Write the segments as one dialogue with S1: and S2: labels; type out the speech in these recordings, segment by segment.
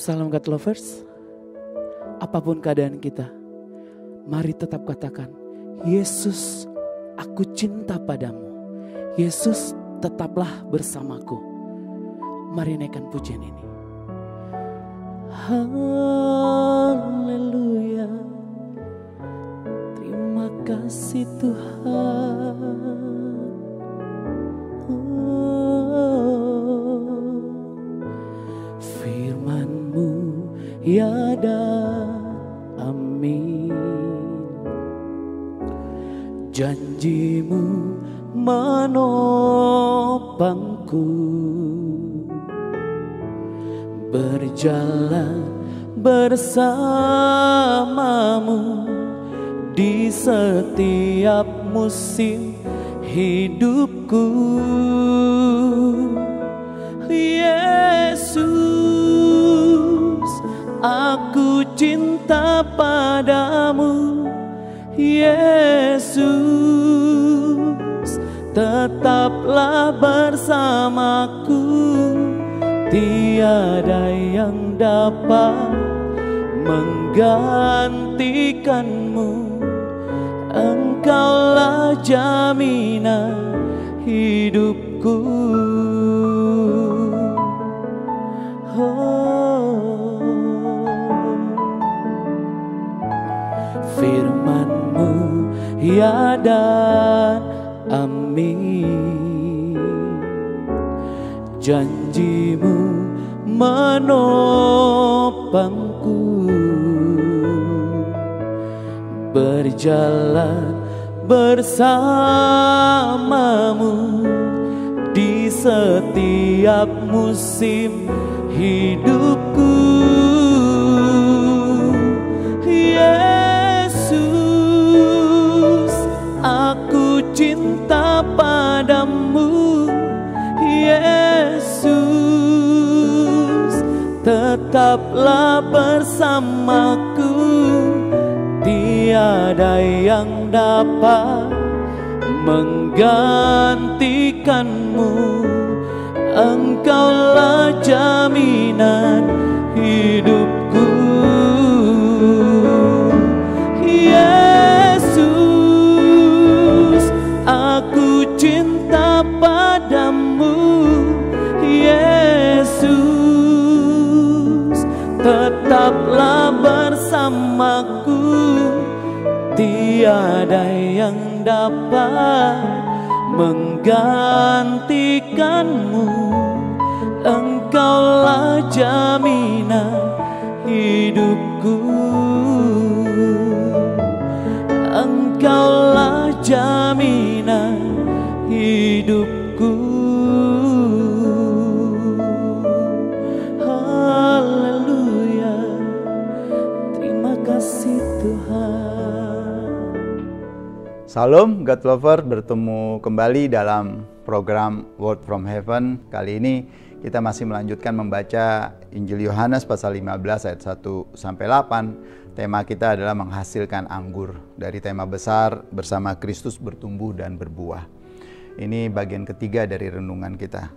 S1: Salam God Lovers. Apapun keadaan kita, mari tetap katakan, Yesus, aku cinta padamu. Yesus, tetaplah bersamaku. Mari naikkan pujian ini. Haleluya. Terima kasih Tuhan. Firman-Mu tiada amin. Janji-Mu menopangku, berjalan bersamamu di setiap musim hidupku. Yesus, aku cinta padamu. Yesus, tetaplah bersamaku. Tiada yang dapat menggantikanmu. Engkaulah jaminan hidupku. Firman-Mu ya dan amin. Janji-Mu menopangku, berjalan bersamamu di setiap musim hidupku. Yesus, aku cinta padamu. Yesus, tetaplah bersamaku. Tiada yang dapat menggantikanmu. Engkaulah jaminan hidupku. Yesus, aku cinta padamu. Yesus, tetaplah bersamaku. Tiada yang dapat menggantikanmu. Engkaulah jaminan hidupku. Engkaulah jaminan hidupku. Haleluya. Terima kasih Tuhan.
S2: Salam God Lover, bertemu kembali dalam program Word from Heaven. Kali ini kita masih melanjutkan membaca Injil Yohanes pasal 15 ayat 1-8. Tema kita adalah menghasilkan anggur, dari tema besar bersama Kristus bertumbuh dan berbuah. Ini bagian ketiga dari renungan kita.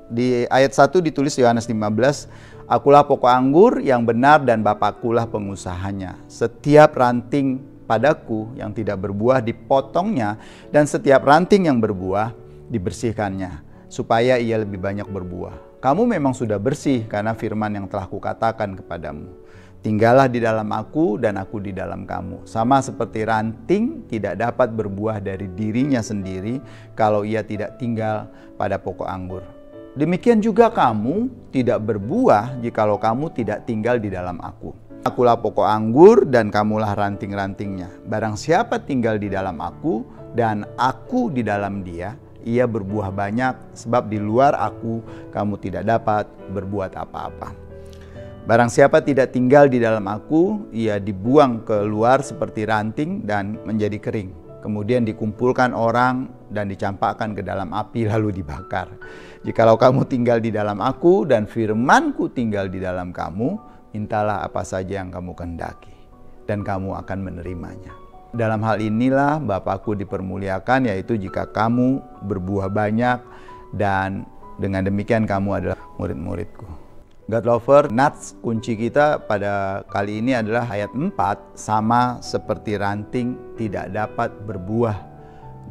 S2: Di ayat 1 ditulis Yohanes 15, akulah pokok anggur yang benar dan Bapakkulah pengusahanya. Setiap ranting padaku yang tidak berbuah dipotongnya, dan setiap ranting yang berbuah dibersihkannya, supaya ia lebih banyak berbuah. Kamu memang sudah bersih karena firman yang telah kukatakan kepadamu. Tinggallah di dalam aku dan aku di dalam kamu. Sama seperti ranting tidak dapat berbuah dari dirinya sendiri kalau ia tidak tinggal pada pokok anggur. Demikian juga kamu tidak berbuah jikalau kamu tidak tinggal di dalam aku. Akulah pokok anggur dan kamulah ranting-rantingnya. Barang siapa tinggal di dalam aku dan aku di dalam dia, ia berbuah banyak, sebab di luar aku kamu tidak dapat berbuat apa-apa. Barang siapa tidak tinggal di dalam aku, ia dibuang keluar seperti ranting dan menjadi kering. Kemudian dikumpulkan orang dan dicampakkan ke dalam api lalu dibakar. Jikalau kamu tinggal di dalam aku dan firmanku tinggal di dalam kamu, mintalah apa saja yang kamu kehendaki, dan kamu akan menerimanya. Dalam hal inilah Bapakku dipermuliakan, yaitu jika kamu berbuah banyak, dan dengan demikian kamu adalah murid-muridku. God Lover, nats kunci kita pada kali ini adalah ayat 4, sama seperti ranting tidak dapat berbuah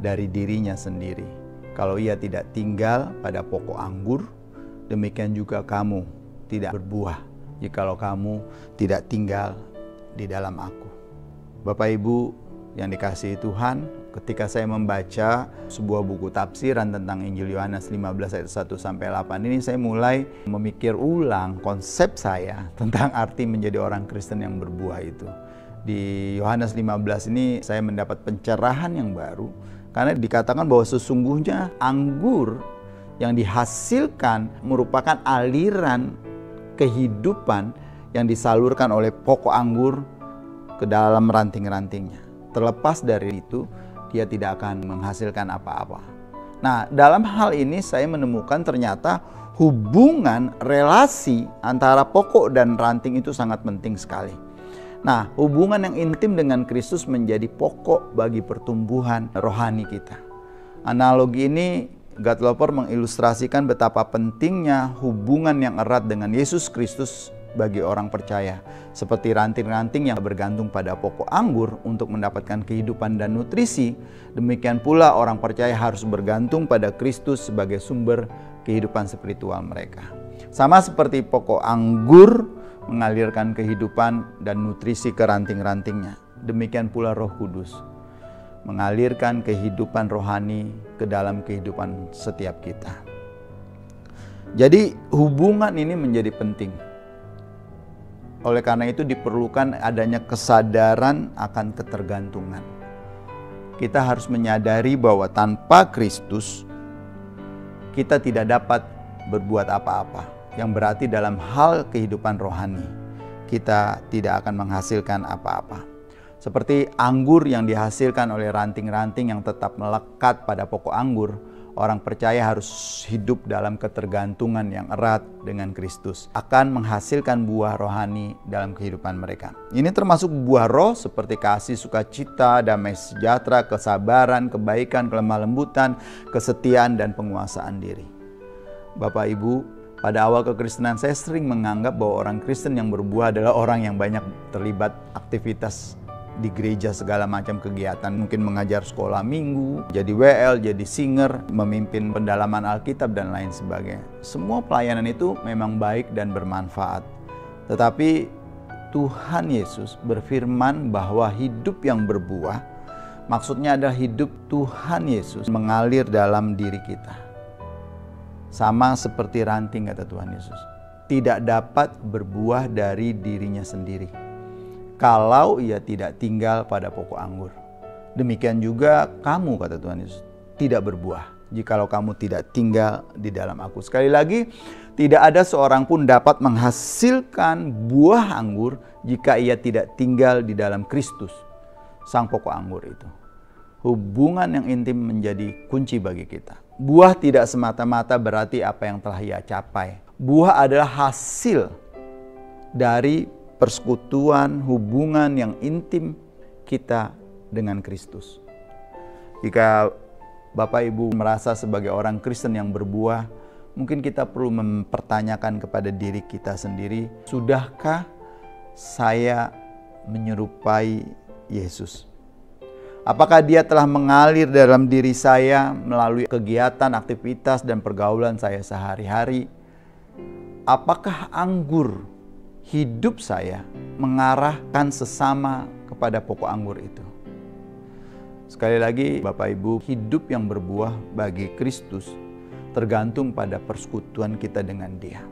S2: dari dirinya sendiri. Kalau ia tidak tinggal pada pokok anggur, demikian juga kamu tidak berbuah jikalau kamu tidak tinggal di dalam aku. Bapak Ibu yang dikasihi Tuhan, ketika saya membaca sebuah buku tafsiran tentang Injil Yohanes 15 ayat 1-8 ini, saya mulai memikir ulang konsep saya tentang arti menjadi orang Kristen yang berbuah itu. Di Yohanes 15 ini saya mendapat pencerahan yang baru, karena dikatakan bahwa sesungguhnya anggur yang dihasilkan merupakan aliran kehidupan yang disalurkan oleh pokok anggur ke dalam ranting-rantingnya. Terlepas dari itu, dia tidak akan menghasilkan apa-apa. Nah, dalam hal ini saya menemukan ternyata hubungan relasi antara pokok dan ranting itu sangat penting sekali. Nah, hubungan yang intim dengan Kristus menjadi pokok bagi pertumbuhan rohani kita. Analogi ini God Lover mengilustrasikan betapa pentingnya hubungan yang erat dengan Yesus Kristus bagi orang percaya. Seperti ranting-ranting yang bergantung pada pokok anggur untuk mendapatkan kehidupan dan nutrisi, demikian pula orang percaya harus bergantung pada Kristus sebagai sumber kehidupan spiritual mereka. Sama seperti pokok anggur mengalirkan kehidupan dan nutrisi ke ranting-rantingnya, demikian pula Roh Kudus mengalirkan kehidupan rohani ke dalam kehidupan setiap kita. Jadi hubungan ini menjadi penting. Oleh karena itu diperlukan adanya kesadaran akan ketergantungan. Kita harus menyadari bahwa tanpa Kristus kita tidak dapat berbuat apa-apa. Yang berarti dalam hal kehidupan rohani kita tidak akan menghasilkan apa-apa. Seperti anggur yang dihasilkan oleh ranting-ranting yang tetap melekat pada pokok anggur, orang percaya harus hidup dalam ketergantungan yang erat dengan Kristus, akan menghasilkan buah rohani dalam kehidupan mereka. Ini termasuk buah roh seperti kasih, sukacita, damai sejahtera, kesabaran, kebaikan, kelemah lembutan, kesetiaan, dan penguasaan diri. Bapak Ibu, pada awal kekristenan saya sering menganggap bahwa orang Kristen yang berbuah adalah orang yang banyak terlibat aktivitas di gereja, segala macam kegiatan, mungkin mengajar sekolah minggu, jadi WL, jadi singer, memimpin pendalaman Alkitab dan lain sebagainya. Semua pelayanan itu memang baik dan bermanfaat. Tetapi Tuhan Yesus berfirman bahwa hidup yang berbuah, maksudnya adalah hidup Tuhan Yesus mengalir dalam diri kita. Sama seperti ranting, kata Tuhan Yesus, tidak dapat berbuah dari dirinya sendiri kalau ia tidak tinggal pada pokok anggur. Demikian juga kamu, kata Tuhan Yesus, tidak berbuah jikalau kamu tidak tinggal di dalam aku. Sekali lagi, tidak ada seorang pun dapat menghasilkan buah anggur jika ia tidak tinggal di dalam Kristus, sang pokok anggur itu. Hubungan yang intim menjadi kunci bagi kita. Buah tidak semata-mata berarti apa yang telah ia capai. Buah adalah hasil dari persekutuan, hubungan yang intim kita dengan Kristus. Jika Bapak Ibu merasa sebagai orang Kristen yang berbuah, mungkin kita perlu mempertanyakan kepada diri kita sendiri, sudahkah saya menyerupai Yesus? Apakah dia telah mengalir dalam diri saya melalui kegiatan, aktivitas, dan pergaulan saya sehari-hari? Apakah anggur hidup saya mengarahkan sesama kepada pokok anggur itu? Sekali lagi, Bapak Ibu, hidup yang berbuah bagi Kristus tergantung pada persekutuan kita dengan Dia.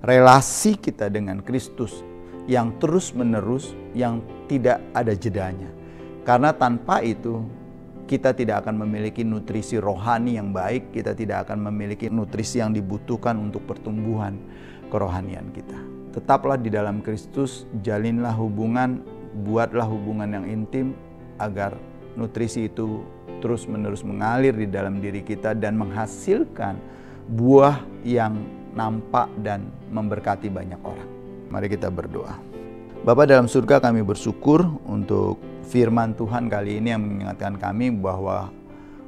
S2: Relasi kita dengan Kristus yang terus-menerus, yang tidak ada jedanya. Karena tanpa itu, kita tidak akan memiliki nutrisi rohani yang baik, kita tidak akan memiliki nutrisi yang dibutuhkan untuk pertumbuhan kerohanian kita. Tetaplah di dalam Kristus, jalinlah hubungan, buatlah hubungan yang intim agar nutrisi itu terus-menerus mengalir di dalam diri kita dan menghasilkan buah yang nampak dan memberkati banyak orang. Mari kita berdoa. Bapa dalam surga, kami bersyukur untuk firman Tuhan kali ini yang mengingatkan kami bahwa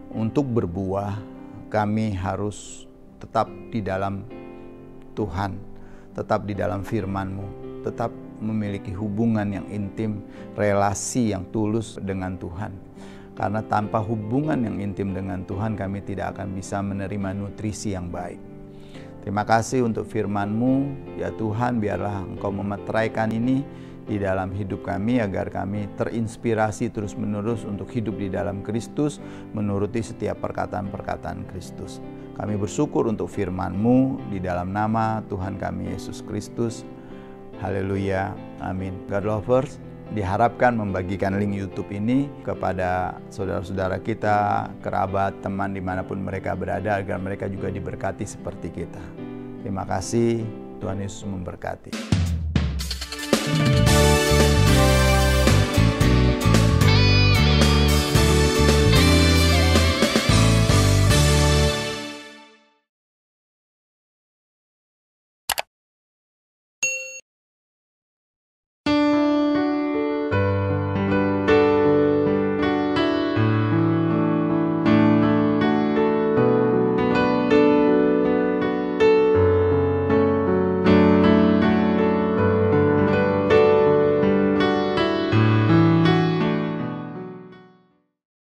S2: untuk berbuah kami harus tetap di dalam Tuhan. tetap di dalam firman-Mu, tetap memiliki hubungan yang intim, relasi yang tulus dengan Tuhan. Karena tanpa hubungan yang intim dengan Tuhan, kami tidak akan bisa menerima nutrisi yang baik. Terima kasih untuk firman-Mu, ya Tuhan, biarlah Engkau memeteraikan ini di dalam hidup kami, agar kami terinspirasi terus-menerus untuk hidup di dalam Kristus, menuruti setiap perkataan-perkataan Kristus. Kami bersyukur untuk firman-Mu di dalam nama Tuhan kami Yesus Kristus. Haleluya, amin. God lovers, diharapkan membagikan link YouTube ini kepada saudara-saudara kita, kerabat, teman dimanapun mereka berada, agar mereka juga diberkati seperti kita. Terima kasih, Tuhan Yesus memberkati.